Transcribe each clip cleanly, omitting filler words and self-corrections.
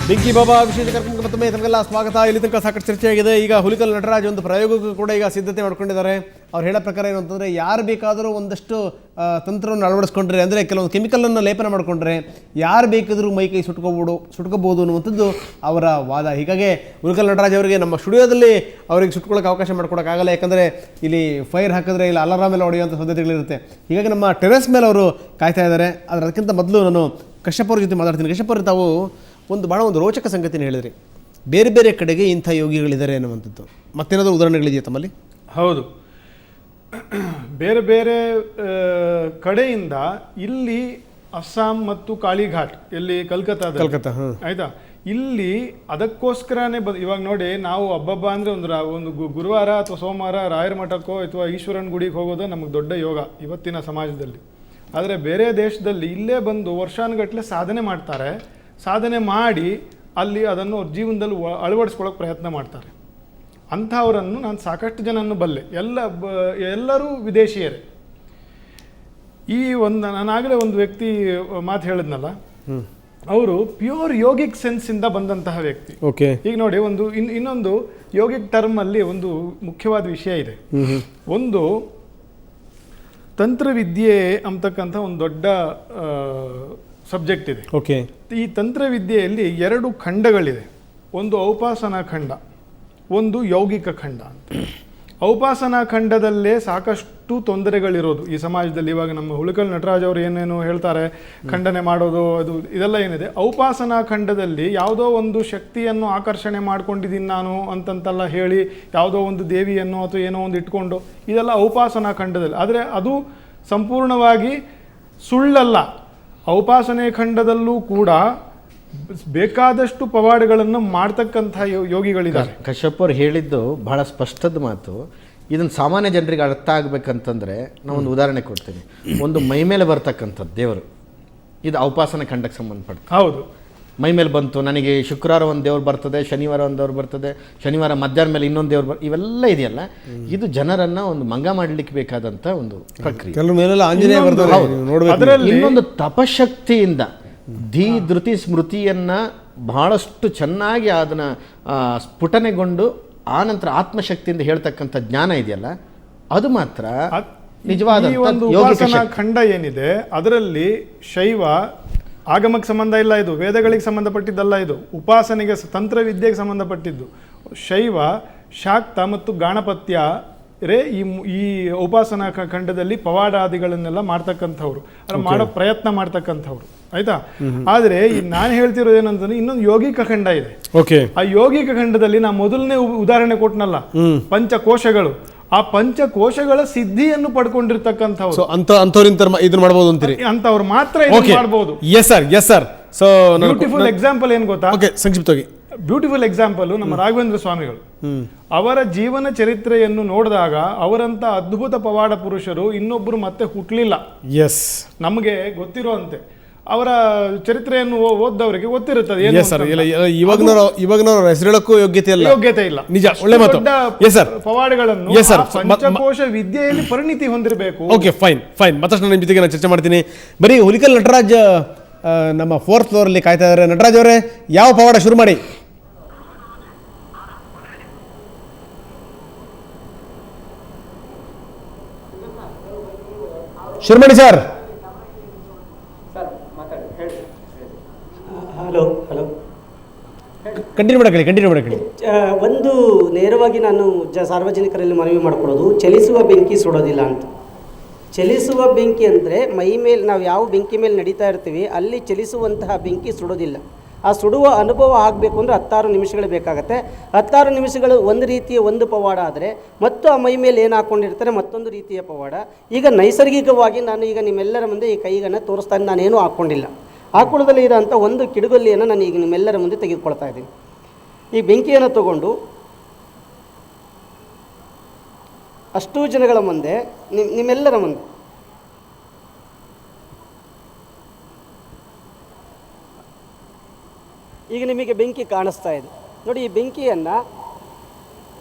ಬೆಂಕಿ ಬಾಬಾ ವಿಶೇಷ ಕಾರ್ಯಕ್ರಮಕ್ಕೆ ಮತ್ತೊಮ್ಮೆ ತಮಗೆಲ್ಲ ಸ್ವಾಗತ. ಇಲ್ಲಿ ತನಕ ಸಾಕಷ್ಟು ಚರ್ಚೆಯಾಗಿದೆ. ಈಗ ಹುಲಿಕಲ್ ನಟರಾಜ್ ಒಂದು ಪ್ರಯೋಗಕ್ಕೂ ಕೂಡ ಈಗ ಸಿದ್ಧತೆ ಮಾಡ್ಕೊಂಡಿದ್ದಾರೆ. ಅವ್ರು ಹೇಳೋ ಪ್ರಕಾರ ಏನು ಅಂತಂದರೆ, ಯಾರು ಬೇಕಾದರೂ ಒಂದಷ್ಟು ತಂತ್ರವನ್ನು ಅಳವಡಿಸ್ಕೊಂಡ್ರೆ, ಅಂದರೆ ಕೆಲವೊಂದು ಕೆಮಿಕಲನ್ನು ಲೇಪನ ಮಾಡಿಕೊಂಡ್ರೆ ಯಾರು ಬೇಕಾದರೂ ಮೈ ಕೈ ಸುಟ್ಕೋಬೋದು ಅನ್ನುವಂಥದ್ದು ಅವರ ವಾದ. ಹೀಗಾಗಿ ಹುಲಿಕಲ್ ನಟರಾಜ್ ಅವರಿಗೆ ನಮ್ಮ ಸ್ಟುಡಿಯೋದಲ್ಲಿ ಅವರಿಗೆ ಸುಟ್ಕೊಳ್ಳೋಕೆ ಅವಕಾಶ ಮಾಡಿಕೊಡೋಕ್ಕಾಗಲ್ಲ. ಯಾಕಂದರೆ ಇಲ್ಲಿ ಫೈರ್ ಹಾಕಿದ್ರೆ ಇಲ್ಲಿ ಅಲಾರಾಮ್ ಎಲ್ಲ ಹೊಡೆಯುವಂಥ ಸಾಧ್ಯತೆಗಳಿರುತ್ತೆ. ಹೀಗಾಗಿ ನಮ್ಮ ಟೆರೆಸ್ ಮೇಲೆ ಅವರು ಕಾಯ್ತಾ ಇದ್ದಾರೆ. ಆದರೆ ಅದಕ್ಕಿಂತ ಮೊದಲು ನಾನು ಕಶ್ಯಪ್ ಅವ್ರ ಜೊತೆ ಮಾತಾಡ್ತೀನಿ. ಕಶ್ಯಪ್ ಅವರು, ತಾವು ಭಾಳ ಒಂದು ರೋಚಕ ಸಂಗತಿನ ಹೇಳಿದ್ರಿ, ಬೇರೆ ಬೇರೆ ಕಡೆಗೆ ಇಂಥ ಯೋಗಿಗಳಿದ್ದಾರೆ ಅನ್ನುವಂಥದ್ದು. ಮತ್ತೇನಾದರೂ ಉದಾಹರಣೆಗಳಿದೆಯಾ ತಮ್ಮಲ್ಲಿ? ಹೌದು, ಬೇರೆ ಬೇರೆ ಕಡೆಯಿಂದ ಇಲ್ಲಿ ಅಸ್ಸಾಂ ಮತ್ತು ಕಾಳಿಘಾಟ್, ಎಲ್ಲಿ ಕಲ್ಕತ್ತಾ ಆಯ್ತಾ, ಇಲ್ಲಿ ಅದಕ್ಕೋಸ್ಕರನೇ ಇವಾಗ ನೋಡಿ, ನಾವು ಹಬ್ಬ ಅಂದರೆ ಒಂದು ಗುರುವಾರ ಅಥವಾ ಸೋಮವಾರ ರಾಯರ ಮಠಕ್ಕೋ ಅಥವಾ ಈಶ್ವರನ ಗುಡಿಗೆ ಹೋಗೋದು ನಮಗೆ ದೊಡ್ಡ ಯೋಗ ಇವತ್ತಿನ ಸಮಾಜದಲ್ಲಿ. ಆದರೆ ಬೇರೆ ದೇಶದಲ್ಲಿ ಇಲ್ಲೇ ಬಂದು ವರ್ಷಾನುಗಟ್ಟಲೆ ಸಾಧನೆ ಮಾಡ್ತಾರೆ. ಸಾಧನೆ ಮಾಡಿ ಅಲ್ಲಿ ಅದನ್ನು ಜೀವನದಲ್ಲಿ ಅಳವಡಿಸ್ಕೊಳ್ಳೋಕೆ ಪ್ರಯತ್ನ ಮಾಡ್ತಾರೆ. ಅಂಥವರನ್ನು ನಾನು ಸಾಕಷ್ಟು ಜನನ್ನು ಬಲ್ಲೆ. ಎಲ್ಲರೂ ವಿದೇಶಿಯರೇ. ಈ ನಾನಾಗಲೇ ಒಂದು ವ್ಯಕ್ತಿ ಮಾತು ಹೇಳಿದ್ನಲ್ಲ, ಅವರು ಪ್ಯೂರ್ ಯೋಗಿಕ್ ಸೆನ್ಸಿಂದ ಬಂದಂತಹ ವ್ಯಕ್ತಿ. ಓಕೆ, ಈಗ ನೋಡಿ, ಇನ್ನೊಂದು ಯೋಗಿಕ್ ಟರ್ಮಲ್ಲಿ ಒಂದು ಮುಖ್ಯವಾದ ವಿಷಯ ಇದೆ. ಒಂದು ತಂತ್ರವಿದ್ಯೆ ಅಂತಕ್ಕಂಥ ಒಂದು ದೊಡ್ಡ ಸಬ್ಜೆಕ್ಟ್ ಇದೆ. ಓಕೆ, ಈ ತಂತ್ರವಿದ್ಯೆಯಲ್ಲಿ 2 ಖಂಡಗಳಿದೆ. ಒಂದು ಔಪಾಸನಾ ಖಂಡ, ಒಂದು ಯೌಗಿಕ ಖಂಡ ಅಂತ. ಔಪಾಸನಾ ಖಂಡದಲ್ಲೇ ಸಾಕಷ್ಟು ತೊಂದರೆಗಳಿರೋದು ಈ ಸಮಾಜದಲ್ಲಿ. ಇವಾಗ ನಮ್ಮ ಹುಲಿಕಲ್ ನಟರಾಜ್ ಅವರು ಏನೇನು ಹೇಳ್ತಾರೆ, ಖಂಡನೆ ಮಾಡೋದು, ಇದೆಲ್ಲ ಏನಿದೆ, ಔಪಾಸನಾ ಖಂಡದಲ್ಲಿ ಯಾವುದೋ ಒಂದು ಶಕ್ತಿಯನ್ನು ಆಕರ್ಷಣೆ ಮಾಡ್ಕೊಂಡಿದ್ದೀನಿ ನಾನು ಅಂತಂತೆಲ್ಲ ಹೇಳಿ, ಯಾವುದೋ ಒಂದು ದೇವಿಯನ್ನು ಅಥವಾ ಏನೋ ಒಂದು ಇಟ್ಕೊಂಡು, ಇದೆಲ್ಲ ಔಪಾಸನಾ ಖಂಡದಲ್ಲಿ. ಆದರೆ ಅದು ಸಂಪೂರ್ಣವಾಗಿ ಸುಳ್ಳಲ್ಲ. ಔಪಾಸನೆ ಖಂಡದಲ್ಲೂ ಕೂಡ ಬೇಕಾದಷ್ಟು ಪವಾಡಗಳನ್ನು ಮಾಡ್ತಕ್ಕಂಥ ಯೋಗಿಗಳಿದ್ದಾರೆ. ಕಶ್ಯಪ್ ಅವ್ರು ಹೇಳಿದ್ದು ಬಹಳ ಸ್ಪಷ್ಟದ ಮಾತು. ಇದನ್ನು ಸಾಮಾನ್ಯ ಜನರಿಗೆ ಅರ್ಥ ಆಗ್ಬೇಕಂತಂದ್ರೆ ನಾವೊಂದು ಉದಾಹರಣೆ ಕೊಡ್ತೀನಿ. ಒಂದು ಮೈ ಮೇಲೆ ಬರ್ತಕ್ಕಂಥದ್ದು ದೇವರು, ಇದು ಔಪಾಸನೆ ಖಂಡಕ್ಕೆ ಸಂಬಂಧಪಟ್ಟ. ಹೌದು, ಮೈ ಮೇಲೆ ಬಂತು, ನನಗೆ ಶುಕ್ರವಾರ ಒಂದು ದೇವ್ರು ಬರ್ತದೆ, ಶನಿವಾರ ಒಂದು ದೇವ್ರು ಬರ್ತದೆ, ಶನಿವಾರ ಮಧ್ಯಾಹ್ನ ಮೇಲೆ ಇನ್ನೊಂದು ದೇವ್ರು ಇವೆಲ್ಲ ಇದೆಯಲ್ಲ, ಇದು ಜನರನ್ನ ಒಂದು ಮಂಗ ಮಾಡಲಿಕ್ಕೆ ಬೇಕಾದಂಥ ಒಂದು ಪ್ರಕ್ರಿಯೆ. ಇನ್ನೊಂದು ತಪಶಕ್ತಿಯಿಂದ ಧೃತಿ ಸ್ಮೃತಿಯನ್ನ ಬಹಳಷ್ಟು ಚೆನ್ನಾಗಿ ಅದನ್ನ ಸ್ಫುಟನೆಗೊಂಡು ಆನಂತರ ಆತ್ಮಶಕ್ತಿಯಿಂದ ಹೇಳ್ತಕ್ಕಂಥ ಜ್ಞಾನ ಇದೆಯಲ್ಲ, ಅದು ಮಾತ್ರ ನಿಜವಾದ ಉಪಾಸನಾ ಖಂಡ ಏನಿದೆ. ಅದರಲ್ಲಿ ಶೈವ ಆಗಮಕ್ಕೆ ಸಂಬಂಧ ಇಲ್ಲ, ಇದು ವೇದಗಳಿಗೆ ಸಂಬಂಧಪಟ್ಟಿದ್ದಲ್ಲ, ಇದು ಉಪಾಸನೆಗೆ ತಂತ್ರವಿದ್ಯೆಗೆ ಸಂಬಂಧಪಟ್ಟಿದ್ದು. ಶೈವ, ಶಾಕ್ತ ಮತ್ತು ಗಾಣಪತ್ಯ ರೇ ಈ ಉಪಾಸನಾ ಖಂಡದಲ್ಲಿ ಪವಾಡಾದಿಗಳನ್ನೆಲ್ಲ ಮಾಡ್ತಕ್ಕಂಥವ್ರು, ಮಾಡೋ ಪ್ರಯತ್ನ ಮಾಡ್ತಕ್ಕಂಥವ್ರು, ಆಯ್ತಾ. ಆದರೆ ನಾನು ಹೇಳ್ತಿರೋದು ಏನಂತಂದ್ರೆ, ಇನ್ನೊಂದು ಯೋಗಿಕ ಖಂಡ ಇದೆ. ಆ ಯೋಗಿಕ ಖಂಡದಲ್ಲಿ ನಾ ಮೊದಲನೇ ಉದಾಹರಣೆ ಕೊಟ್ಟನಲ್ಲ, ಪಂಚಕೋಶಗಳು. ಆ ಪಂಚಕೋಶಗಳ ಸಿದ್ಧಿಯನ್ನು ಪಡ್ಕೊಂಡಿರ್ತಕ್ಕಂಥವ್ರು, ಇದನ್ನ ಮಾಡಬಹುದು ಅಂತೀರಿ. ಅಂತವ್ರು ಮಾತ್ರ ಮಾಡಬಹುದು. Yes sir. So beautiful example ಏನ್ ಗೊತ್ತಾ? ಸಂಕ್ಷಿಪ್ತವಾಗಿ ಬ್ಯೂಟಿಫುಲ್ ಎಕ್ಸಾಂಪಲ್ ನಮ್ಮ ರಾಘವೇಂದ್ರ ಸ್ವಾಮಿಗಳು. ಅವರ ಜೀವನ ಚರಿತ್ರೆಯನ್ನು ನೋಡಿದಾಗ ಅವರಂತ ಅದ್ಭುತ ಪವಾಡ ಪುರುಷರು ಇನ್ನೊಬ್ಬರು ಮತ್ತೆ ಹುಟ್ಟಲಿಲ್ಲ. ಎಸ್, ನಮಗೆ ಗೊತ್ತಿರುವಂತೆ ಅವರ ಚರಿತ್ರೆಯನ್ನು ಓದ್ದವರಿಗೆ ಗೊತ್ತಿರುತ್ತದೆ. ಇವಾಗ ಹೆಸರೇಳಕ್ಕೂ ಯೋಗ್ಯತೆ ಇಲ್ಲ. ನಿಜ, ಒಳ್ಳೆ ಮಾತು. ಪವಾಡಗಳನ್ನು ಪಂಚಕೋಶ ವಿದ್ಯೆಯಲ್ಲಿ ಪರಿಣಿತಿ ಹೊಂದಿರಬೇಕು. Okay, fine. ಮತ್ತಷ್ಟು ನಿಮ್ಮ ಜೊತೆಗೆ ನಾನು ಚರ್ಚೆ ಮಾಡ್ತೀನಿ. ಬರೀ ಹುಲಿಕಲ್ ನಟರಾಜ್ ನಮ್ಮ 4th ಫ್ಲೋರ್ ಅಲ್ಲಿ ಕಾಯ್ತಾ ಇದ್ದಾರೆ. ನಟರಾಜ್ ಅವರೇ, ಯಾವ ಪವಾಡ ಶುರು ಮಾಡಿ? ಸರ್. ಹಲೋ ಕಂಟಿನ್ಯೂ ಮಾಡಕ್ಕೆ. ಒಂದು ನೇರವಾಗಿ ನಾನು ಸಾರ್ವಜನಿಕರಲ್ಲಿ ಮನವಿ ಮಾಡಿಕೊಳ್ಳೋದು, ಚಲಿಸುವ ಬೆಂಕಿ ಸುಡೋದಿಲ್ಲ ಅಂತ. ಚಲಿಸುವ ಬೆಂಕಿ ಅಂದರೆ ಮೈ ಮೇಲೆ ನಾವು ಯಾವ ಬೆಂಕಿ ಮೇಲೆ ನಡೀತಾ ಇರ್ತೀವಿ ಅಲ್ಲಿ ಚಲಿಸುವಂತಹ ಬೆಂಕಿ ಸುಡೋದಿಲ್ಲ. ಆ ಸುಡುವ ಅನುಭವ ಆಗಬೇಕು ಅಂದರೆ 16 ನಿಮಿಷಗಳು ಬೇಕಾಗತ್ತೆ. 16 ನಿಮಿಷಗಳು ಒಂದು ರೀತಿಯ ಒಂದು ಪವಾಡ ಆದರೆ, ಮತ್ತು ಆ ಮೈ ಮೇಲೆ ಏನು ಹಾಕ್ಕೊಂಡಿರ್ತಾರೆ ಮತ್ತೊಂದು ರೀತಿಯ ಪವಾಡ. ಈಗ ನೈಸರ್ಗಿಕವಾಗಿ ನಾನು ಈಗ ನಿಮ್ಮೆಲ್ಲರ ಮುಂದೆ ಈ ಕೈಗನ್ನು ತೋರಿಸ್ತಾನೆ, ನಾನೇನು ಹಾಕ್ಕೊಂಡಿಲ್ಲ. ಹಾಕೊಳ್ಳೋದಲ್ಲಿ ಇರೋಂಥ ಒಂದು ಕಿಡುಗಲ್ಲಿಯನ್ನು ನಾನು ಈಗ ನಿಮ್ಮೆಲ್ಲರ ಮುಂದೆ ತೆಗೆದುಕೊಳ್ತಾ ಇದ್ದೀನಿ. ಈ ಬೆಂಕಿಯನ್ನು ತಗೊಂಡು ಅಷ್ಟೂ ಜನಗಳ ಮುಂದೆ, ನಿಮ್ಮೆಲ್ಲರ ಮುಂದೆ ಈಗ ನಿಮಗೆ ಬೆಂಕಿ ಕಾಣಿಸ್ತಾ ಇದೆ ನೋಡಿ. ಈ ಬೆಂಕಿಯನ್ನು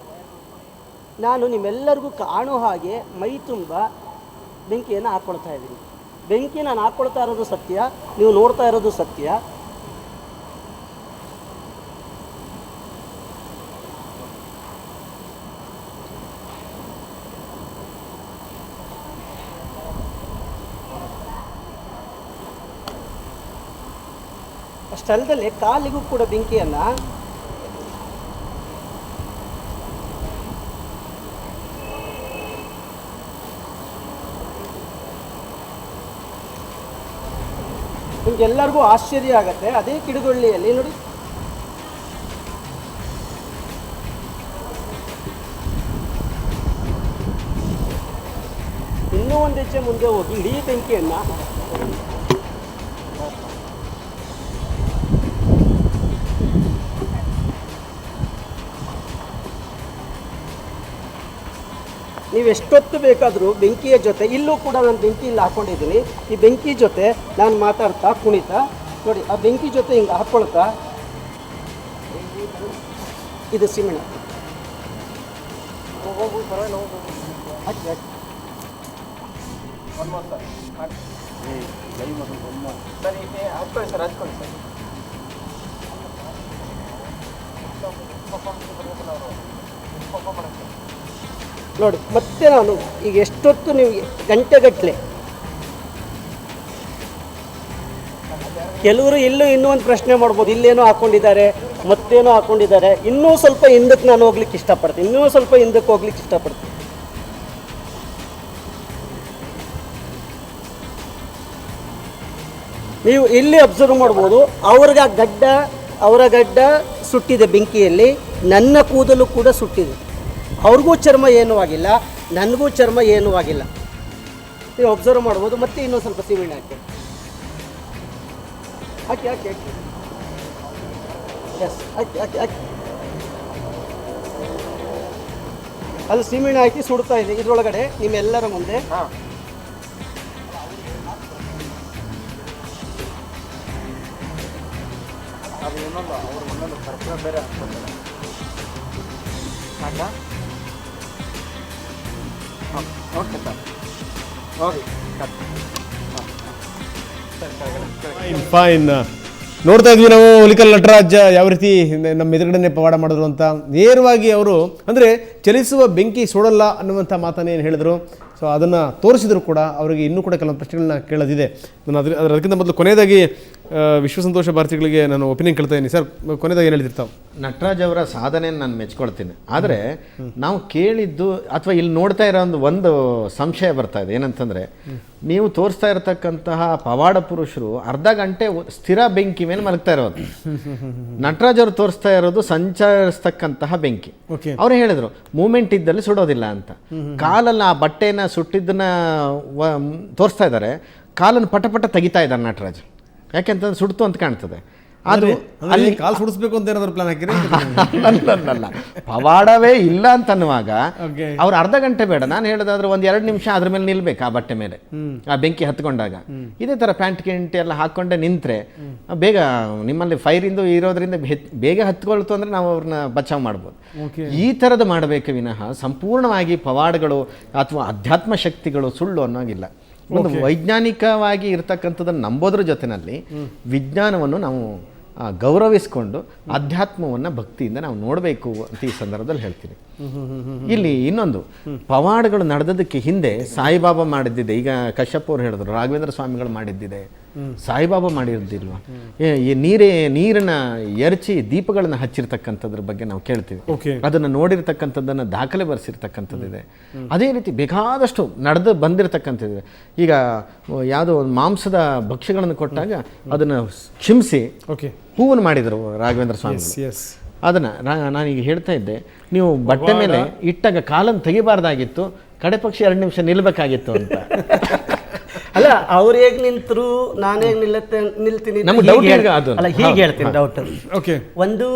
ನಾನು ನಿಮ್ಮೆಲ್ಲರಿಗೂ ಕಾಣೋ ಹಾಗೆ ಮೈ ತುಂಬ ಬೆಂಕಿಯನ್ನು ಹಾಕ್ಕೊಳ್ತಾ ಇದ್ದೀನಿ. ಬೆಂಕಿ ನಾನು ಹಾಕ್ಕೊಳ್ತಾ ಇರೋದು ಸತ್ಯ, ನೀವು ನೋಡ್ತಾ ಇರೋದು ಸತ್ಯ. ಸ್ಥಳದಲ್ಲಿ ಕಾಲಿಗೂ ಕೂಡ ಬೆಂಕಿಯನ್ನು ನಿಮ್ಗೆಲ್ಲರಿಗೂ ಆಶ್ಚರ್ಯ ಆಗತ್ತೆ. ಅದೇ ಕಿಡಿಗೊಳ್ಳಿಯಲ್ಲಿ ನೋಡಿ, ಇನ್ನೂ ಒಂದು ಹೆಜ್ಜೆ ಮುಂದೆ ಹೋಗಿ ಇಡೀ ಬೆಂಕಿಯನ್ನು ನೀವು ಎಷ್ಟೊತ್ತು ಬೇಕಾದರೂ ಬೆಂಕಿಯ ಜೊತೆ, ಇಲ್ಲೂ ಕೂಡ ನಾನು ಬೆಂಕಿ ಇಲ್ಲಿ ಹಾಕ್ಕೊಂಡಿದ್ದೀನಿ, ಈ ಬೆಂಕಿ ಜೊತೆ ನಾನು ಮಾತಾಡ್ತಾ ಕುಣಿತಾ ನೋಡಿ, ಆ ಬೆಂಕಿ ಜೊತೆ ಹಿಂಗೆ ಹಾಕ್ಕೊಳ್ತಾ, ಇದು ಸಿಮೆಂಟ್ ಹಾಕ್ಕೊಳ್ಳಿ ಸರ್, ಹಚ್ಕೊಳ್ಳಿ ಸರ್. ನೋಡಿ ಮತ್ತೆ ನಾನು ಈಗ ಎಷ್ಟೊತ್ತು ನೀವು ಗಂಟೆಗಟ್ಟಲೆ, ಕೆಲವರು ಇನ್ನೂ ಒಂದು ಪ್ರಶ್ನೆ ಮಾಡ್ಬೋದು, ಇಲ್ಲೇನೋ ಹಾಕ್ಕೊಂಡಿದ್ದಾರೆ ಮತ್ತೇನೋ ಹಾಕ್ಕೊಂಡಿದ್ದಾರೆ. ಇನ್ನೂ ಸ್ವಲ್ಪ ಹಿಂದಕ್ಕೆ ನಾನು ಹೋಗ್ಲಿಕ್ಕೆ ಇಷ್ಟಪಡ್ತೀನಿ, ಇನ್ನೂ ಸ್ವಲ್ಪ ಹಿಂದಕ್ಕೆ ಹೋಗ್ಲಿಕ್ಕೆ ಇಷ್ಟಪಡ್ತೀನಿ. ನೀವು ಇಲ್ಲಿ ಅಬ್ಸರ್ವ್ ಮಾಡ್ಬೋದು, ಅವರ ಗಡ್ಡ ಸುಟ್ಟಿದೆ ಬೆಂಕಿಯಲ್ಲಿ, ನನ್ನ ಕೂದಲು ಕೂಡ ಸುಟ್ಟಿದೆ. ಅವ್ರಿಗೂ ಚರ್ಮ ಏನೂ ಆಗಿಲ್ಲ, ನನಗೂ ಚರ್ಮ ಏನೂ ಆಗಿಲ್ಲ. ನೀವು ಅಬ್ಸರ್ವ್ ಮಾಡ್ಬೋದು. ಮತ್ತೆ ಇನ್ನೊಂದು ಸ್ವಲ್ಪ ಸಿಮೆಂಟ್ ಹಾಕಿ ಎಸ್ ಹಾಕಿ ಅದು ಸಿಮೆಂಟ್ ಹಾಕಿ ಸುಡ್ತಾ ಇದೆ ಇದರೊಳಗಡೆ ನಿಮ್ಮೆಲ್ಲರ ಮುಂದೆ. ಫೈನ್. ನೋಡ್ತಾ ಇದ್ವಿ ನಾವು ಹುಲಿಕಲ್ ನಟರಾಜ್ ಯಾವ ರೀತಿ ನಮ್ಮ ಎದುರುಗಡೆ ಪವಾಡ ಮಾಡಿದ್ರು ಅಂತ. ನೇರವಾಗಿ ಅವರು ಅಂದರೆ ಚಲಿಸುವ ಬೆಂಕಿ ಸುಡಲ್ಲ ಅನ್ನುವಂಥ ಮಾತನ್ನು ಏನು ಹೇಳಿದ್ರು. ಸೊ ಅದನ್ನು ತೋರಿಸಿದ್ರು ಕೂಡ ಅವರಿಗೆ ಇನ್ನೂ ಕೂಡ ಕೆಲವೊಂದು ಪ್ರಶ್ನೆಗಳನ್ನ ಕೇಳೋದಿದೆ. ನಾನು ಅದಕ್ಕಿಂತ ಮೊದಲು ಕೊನೆಯದಾಗಿ ವಿಶ್ವಸಂತೋಷ ಭಾರತಿಗಳಿಗೆ ನಾನು ಒಪಿನಿಯನ್ ಕೇಳ್ತಾ ಇದ್ದೀನಿ ಸರ್. ಕೊನೆಯದಾಗಿ ಏನು ಹೇಳ್ತಿರ್ತಾವೆ? ನಟರಾಜ್ ಅವರ ಸಾಧನೆಯನ್ನು ನಾನು ಮೆಚ್ಕೊಳ್ತೀನಿ. ಆದರೆ ನಾವು ಕೇಳಿದ್ದು ಅಥವಾ ಇಲ್ಲಿ ನೋಡ್ತಾ ಇರೋ ಒಂದು ಸಂಶಯ ಬರ್ತಾ ಇದೆ. ಏನಂತಂದರೆ, ನೀವು ತೋರಿಸ್ತಾ ಇರತಕ್ಕಂತಹ ಪವಾಡ ಪುರುಷರು ಅರ್ಧ ಗಂಟೆ ಸ್ಥಿರ ಬೆಂಕಿ ಮೇಲೆ ಮಲಗ್ತಾ ಇರೋದು. ನಟರಾಜ್ ಅವರು ತೋರಿಸ್ತಾ ಇರೋದು ಸಂಚರಿಸ್ತಕ್ಕಂತಹ ಬೆಂಕಿ. ಅವ್ರು ಹೇಳಿದ್ರು ಮೂಮೆಂಟ್ ಇದ್ದಲ್ಲಿ ಸುಡೋದಿಲ್ಲ ಅಂತ. ಕಾಲಲ್ಲಿ ಆ ಬಟ್ಟೆನ ಸುಟ್ಟಿದ್ದನ್ನ ತೋರಿಸ್ತಾ ಇದ್ದಾರೆ, ಕಾಲನ್ನು ಪಟ ತೆಗಿತಾ ಇದ್ದಾರೆ ನಟರಾಜ್. ಯಾಕೆಂತಂದ್ರೆ ಸುಡ್ತು ಅಂತ ಕಾಣ್ತದೆ. ಅದು ಅಲ್ಲಿ ಕಾಲು ಸುಡಿಸ್ಬೇಕು ಅಂತ ಏನಾದ್ರು ಪ್ಲಾನ್ ಹಾಕಿರಿ? ಅಲ್ಲ, ಪವಾಡವೇ ಇಲ್ಲ ಅಂತ ಅನ್ನುವಾಗ ಅವ್ರು ಅರ್ಧ ಗಂಟೆ ಬೇಡ, ನಾನು ಹೇಳೋದಾದ್ರೆ 1-2 ನಿಮಿಷ ಅದ್ರ ಮೇಲೆ ನಿಲ್ಬೇಕು, ಆ ಬಟ್ಟೆ ಮೇಲೆ ಆ ಬೆಂಕಿ ಹತ್ಕೊಂಡಾಗ. ಇದೇ ಥರ ಪ್ಯಾಂಟ್ ಗಿಂಟ್ ಎಲ್ಲ ಹಾಕ್ಕೊಂಡೆ ನಿಂತರೆ ಬೇಗ ನಿಮ್ಮಲ್ಲಿ ಫೈರಿಂದ ಇರೋದ್ರಿಂದ ಬೇಗ ಹತ್ಕೊಳ್ತು ಅಂದರೆ ನಾವು ಅವ್ರನ್ನ ಬಚಾವ್ ಮಾಡ್ಬೋದು. ಈ ಥರದ್ದು ಮಾಡಬೇಕು ವಿನಃ ಸಂಪೂರ್ಣವಾಗಿ ಪವಾಡಗಳು ಅಥವಾ ಅಧ್ಯಾತ್ಮ ಶಕ್ತಿಗಳು ಸುಳ್ಳು ಅನ್ನೋಗಿಲ್ಲ. ಒಂದು ವೈಜ್ಞಾನಿಕವಾಗಿ ಇರ್ತಕ್ಕಂಥದ್ದನ್ನು ನಂಬೋದ್ರ ಜೊತೆಯಲ್ಲಿ ವಿಜ್ಞಾನವನ್ನು ನಾವು ಗೌರವಿಸ್ಕೊಂಡು ಅಧ್ಯಾತ್ಮವನ್ನು ಭಕ್ತಿಯಿಂದ ನಾವು ನೋಡಬೇಕು ಅಂತ ಈ ಸಂದರ್ಭದಲ್ಲಿ ಹೇಳ್ತೀನಿ. ಇಲ್ಲಿ ಇನ್ನೊಂದು ಪವಾಡಗಳು ನಡೆದದಕ್ಕೆ ಹಿಂದೆ ಸಾಯಿಬಾಬಾ ಮಾಡಿದ್ದಿದೆ. ಈಗ ಕಶ್ಯಪ್ ಅವ್ರು ಹೇಳಿದ್ರು ರಾಘವೇಂದ್ರ ಸ್ವಾಮಿಗಳು ಮಾಡಿದ್ದಿದೆ, ಸಾಯಿಬಾಬಾ ಮಾಡಿರೋದಿಲ್ವಾ? ನೀರನ್ನ ಎರಚಿ ದೀಪಗಳನ್ನ ಹಚ್ಚಿರ್ತಕ್ಕಂಥದ್ರ ಬಗ್ಗೆ ನಾವು ಕೇಳ್ತೀವಿ. ಅದನ್ನು ನೋಡಿರ್ತಕ್ಕಂಥದ್ದನ್ನು ದಾಖಲೆ ಬರೆಸಿರ್ತಕ್ಕಂಥದ್ದಿದೆ. ಅದೇ ರೀತಿ ಬೇಕಾದಷ್ಟು ನಡೆದು ಬಂದಿರತಕ್ಕಂಥದ್ದಿದೆ. ಈಗ ಯಾವುದೋ ಒಂದು ಮಾಂಸದ ಭಕ್ಷ್ಯಗಳನ್ನು ಕೊಟ್ಟಾಗ ಅದನ್ನು ಕ್ಷಮಿಸಿ ಹೂವನ್ನು ಮಾಡಿದರು ರಾಘವೇಂದ್ರ ಸ್ವಾಮಿ. ಅದನ್ನು ನಾನೀಗ ಹೇಳ್ತಾ ಇದ್ದೆ, ನೀವು ಬಟ್ಟೆ ಮೇಲೆ ಇಟ್ಟಾಗ ಕಾಲನ್ನು ತೆಗಿಬಾರ್ದಾಗಿತ್ತು, ಕಡೆ ಪಕ್ಷ 2 ನಿಮಿಷ ನಿಲ್ಬೇಕಾಗಿತ್ತು ಅಂತ. ಅಲ್ಲ, ಅವ್ರು ಹೇಗೆ ನಿಂತರು ನಾನು ಹೇಗೆ ನಿಲ್ತೀನಿ ಅಲ್ಲ, ಹೀಗೆ ಹೇಳ್ತೀನಿ ಡೌಟ್. ಒಂದು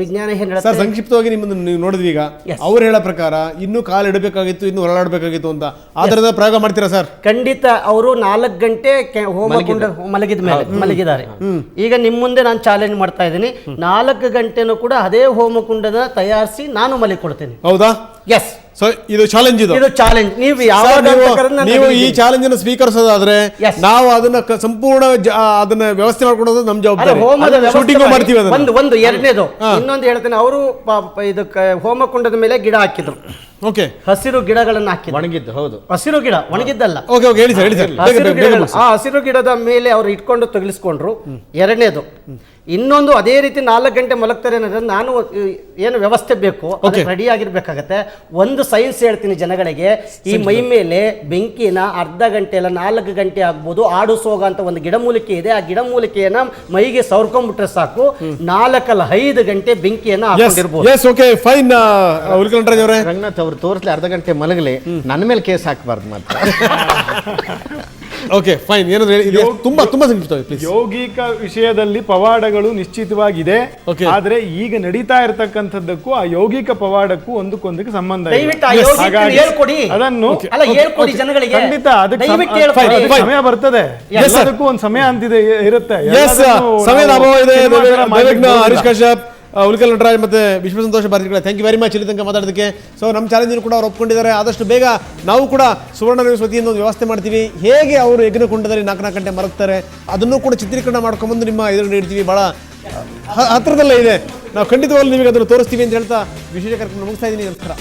ವಿಜ್ಞಾನ ಸರ್ ಸಂಕ್ಷಿಪ್ತವಾಗಿ ನಿಮ್ಮನ್ನು ನೀವು ನೋಡಿದ್ವಿ. ಈಗ ಅವ್ರು ಹೇಳೋ ಪ್ರಕಾರ ಇನ್ನೂ ಕಾಲು ಇಡಬೇಕಾಗಿತ್ತು, ಇನ್ನೂ ಹೊರಳಾಡಬೇಕಾಗಿತ್ತು ಅಂತ. ಆಧಾರದ ಪ್ರಯೋಗ ಮಾಡ್ತೀರಾ ಸರ್? ಖಂಡಿತ. ಅವರು 4 ಗಂಟೆ ಹೋಮಕುಂಡ ಮಲಗಿದ್ದಾರೆ. ಈಗ ನಿಮ್ಮ ಮುಂದೆ ನಾನು ಚಾಲೆಂಜ್ ಮಾಡ್ತಾ ಇದ್ದೀನಿ, 4 ಗಂಟೆನೂ ಕೂಡ ಅದೇ ಹೋಮಕುಂಡದ ತಯಾರಿಸಿ ನಾನು ಮಲಗಿಕೊಡ್ತೇನೆ. ಹೌದಾ? ಎಸ್. ಸೊ ಇದು ಚಾಲೆಂಜ್. ಇದು ಚಾಲೆಂಜ್. ನೀವು ಈ ಚಾಲೆಂಜ್ ಅನ್ನು ಸ್ವೀಕರಿಸೋದಾದ್ರೆ ನಾವು ಅದನ್ನ ಸಂಪೂರ್ಣ ಅದನ್ನ ವ್ಯವಸ್ಥೆ ಮಾಡ್ಕೊಡೋದು ನಮ್ಮ ಜವಾಬ್ದಾರಿ. ಶೂಟಿಂಗ್ ಮಾಡ್ತೀವಿ. ಒಂದು ಎರಡನೇದು ಇನ್ನೊಂದು ಹೇಳ್ತೇನೆ. ಅವರು ಇದಕ್ಕೆ ಹೋಮಕುಂಡದ ಮೇಲೆ ಗಿಡ ಹಾಕಿದ್ರು. ಓಕೆ ಹಸಿರು ಗಿಡಗಳನ್ನು ಹಾಕಿ ಒಣಗಿದ್ದು ಹೌದು. ಹಸಿರು ಗಿಡ ಒಣಗಿದ್ದಲ್ಲ. ಓಕೆ ಓಕೆ ಹೇಳಿ ಸರ್ ಹೇಳಿ ಸರ್ ಹಸಿರು ಗಿಡಗಳು, ಆ ಹಸಿರು ಗಿಡದ ಮೇಲೆ ಅವ್ರು ಇಟ್ಕೊಂಡು ತಗಿಲಿಸ್ಕೊಂಡ್ರು. ಎರಡನೇದು, ಇನ್ನೊಂದು ಅದೇ ರೀತಿ 4 ಗಂಟೆ ಮಲಗ್ತಾರೆ ಅನ್ನೋದ್ರೆ ನಾನು ಏನು ವ್ಯವಸ್ಥೆ ಬೇಕು ರೆಡಿ ಆಗಿರ್ಬೇಕಾಗತ್ತೆ. ಒಂದು ಸೈನ್ಸ್ ಹೇಳ್ತೀನಿ ಜನಗಳಿಗೆ, ಈ ಮೈ ಮೇಲೆ ಬೆಂಕಿನ ಅರ್ಧ ಗಂಟೆ ಅಲ್ಲ 4 ಗಂಟೆ ಆಗ್ಬೋದು ಆಡಿಸೋಗ ಅಂತ ಒಂದು ಗಿಡಮೂಲಿಕೆ ಇದೆ. ಆ ಗಿಡಮೂಲಿಕೆಯನ್ನ ಮೈಗೆ ಸವರ್ಕೊಂಡ್ಬಿಟ್ರೆ ಸಾಕು, 4 ಅಲ್ಲ 5 ಗಂಟೆ ಬೆಂಕಿಯನ್ನ ಹಾಕೊಂಡಿರ್ಬೋದು. Yes okay fine Hulikal Nataraj ಅವರೇ. ರಂಗನಾಥ್ ಅವರು ತೋರಿಸ್ಲಿ, ಅರ್ಧ ಗಂಟೆ ಮಲಗಲಿ, ನನ್ನ ಮೇಲೆ ಕೇಸ್ ಹಾಕಬಾರ್ದು ಮತ್ತೆ. ಓಕೆ ಫೈನ್, ಏನಂದ್ರೆ ಇದು ತುಂಬಾ ತುಂಬಾ ಸಂಕ್ಷಿಪ್ತವಾಗಿ ಪ್ಲೀಸ್. ಯೌಗಿಕ ವಿಷಯದಲ್ಲಿ ಪವಾಡಗಳು ನಿಶ್ಚಿತವಾಗಿದೆ, ಆದ್ರೆ ಈಗ ನಡೀತಾ ಇರತಕ್ಕಂಥದ್ದಕ್ಕೂ ಆ ಯೌಗಿಕ ಪವಾಡಕ್ಕೂ ಒಂದಕ್ಕೊಂದಕ್ಕೆ ಸಂಬಂಧ ಇದೆ. ದಯವಿಟ್ಟು ಆ ಯೌಗಿಕ ಹಾಗಾಗಿ ಹೇಳ್ಕೊಡಿ. ಅದನ್ನು ಅಲ್ಲ, ಹೇಳ್ಕೊಡಿ ಜನಗಳಿಗೆ. ಖಂಡಿತ ಅದಕ್ಕೆ ದಯವಿಟ್ಟು ಹೇಳ್ಕೊಡಿ. ಸಮಯ ಬರ್ತದೆ, ಎಲ್ಲದಕ್ಕೂ ಒಂದು ಸಮಯ ಅಂತಿದೆ ಇರುತ್ತೆ. ಎಸ್ ಸಮಯದ ಅಭಾವ ಇದೆ. ಹರೀಶ್ ಕಶ್ಯಪ್, ಹುಲಿಕಲ್ ನಟರಾಜ್ ಮತ್ತೆ ವಿಶ್ವ ಸಂತೋಷ ಭಾರತಿಗಳ ಥ್ಯಾಂಕ್ ಯು ವೆರಿ ಮಚ್ ಇಲ್ಲಿ ತನಕ ಮಾತಾಡೋದಕ್ಕೆ. ಸೊ ನಮ್ಮ ಚಾಲೆಂಜನ್ನು ಕೂಡ ಅವ್ರು ಒಪ್ಕೊಂಡಿದ್ದಾರೆ. ಆದಷ್ಟು ಬೇಗ ನಾವು ಕೂಡ ಸುವರ್ಣ ನ್ಯೂಸ್ ವತಿಯಿಂದ ಒಂದು ವ್ಯವಸ್ಥೆ ಮಾಡ್ತೀವಿ. ಹೇಗೆ ಅವರು ಯಜ್ಞಕೊಂಡದಲ್ಲಿ 4 ಗಂಟೆ ಮಲಗ್ತಾರೆ ಅದನ್ನು ಕೂಡ ಚಿತ್ರೀಕರಣ ಮಾಡ್ಕೊಂಬಂದು ನಿಮ್ಮ ಎದುರುಗಡೆ ಇಡ್ತೀವಿ. ಭಾಳ ಹತ್ತಿರದಲ್ಲೇ ಇದೆ, ನಾವು ಖಂಡಿತವಾಗ್ಲೂ ನಿಮಗೆ ಅದನ್ನು ತೋರಿಸ್ತೀವಿ ಅಂತ ಹೇಳ್ತಾ ವಿಶೇಷ ಕಾರ್ಯಕ್ರಮ ಮುಗಿಸ್ತಾ ಇದ್ದೀನಿ. ನಮಸ್ಕಾರ.